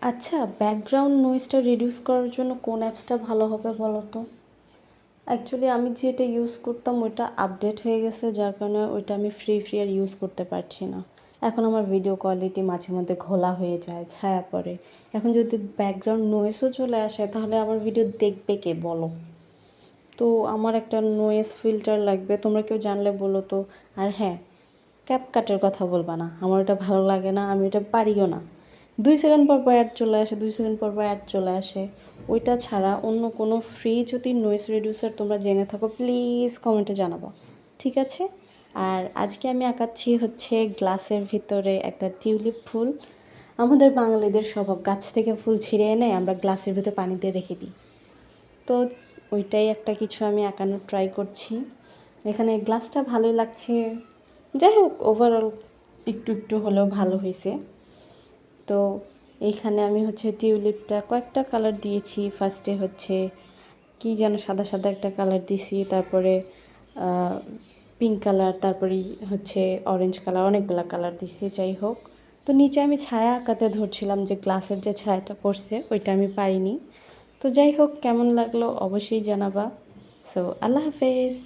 আচ্ছা, background নয়েজটা reduce করার জন্য কোন অ্যাপসটা ভালো হবে বলো তো? অ্যাকচুয়ালি আমি যেটা ইউজ করতাম ওইটা আপডেট হয়ে গেছে, যার কারণে ওইটা আমি ফ্রি আর ইউজ করতে পারছি না। এখন আমার ভিডিও কোয়ালিটি মাঝে মধ্যে ঘোলা হয়ে যায়, ছায়া পড়ে। এখন যদি ব্যাকগ্রাউন্ড নয়েজও চলে আসে তাহলে আমার ভিডিও দেখবে কে বলো? তো আমার একটা নয়েজ ফিল্টার লাগবে, তোমরা কেউ জানলে বলো তো। আর হ্যাঁ, ক্যাপকাটের কথা বলবা না, আমার ওটা ভালো লাগে না, আমি এটা পারিও না। 2 সেকেন্ড পর অ্যাড চলে আসে, 2 সেকেন্ড পর অ্যাড চলে আসে। ওইটা ছাড়া অন্য কোনো ফ্রি যদি নয়েজ রিডিউসার তোমরা জেনে থাকো প্লিজ কমেন্টে জানাবো, ঠিক আছে? আর আজকে আমি আঁকাচ্ছি হচ্ছে গ্লাসের ভিতরে একটা টিউলিপ ফুল। আমাদের বাঙালিদের স্বভাব, গাছ থেকে ফুল ছিঁড়ে এনে আমরা গ্লাসের ভিতরে পানিতে রেখে দিই। তো ওইটাই একটা কিছু আমি আঁকানোর ট্রাই করছি। এখানে গ্লাসটা ভালোই লাগছে, যাই হোক ওভারঅল একটু একটু হলেও ভালো হয়েছে। তো এইখানে আমি হচ্ছে টিউলিপটা কয়েকটা কালার দিয়েছি। ফার্স্টে হচ্ছে কি যেন সাদা সাদা একটা কালার দিছি, তারপরে পিঙ্ক কালার, তারপরে হচ্ছে অরেঞ্জ কালার, অনেকগুলো কালার দিছি। যাই হোক, তো নিচে আমি ছায়া আঁকাতে ধরছিলাম, যে গ্লাসের যে ছায়াটা পড়ছে ওইটা আমি পাইনি। তো যাই হোক, কেমন লাগলো অবশ্যই জানাবা। সো আল্লাহ হাফেজ।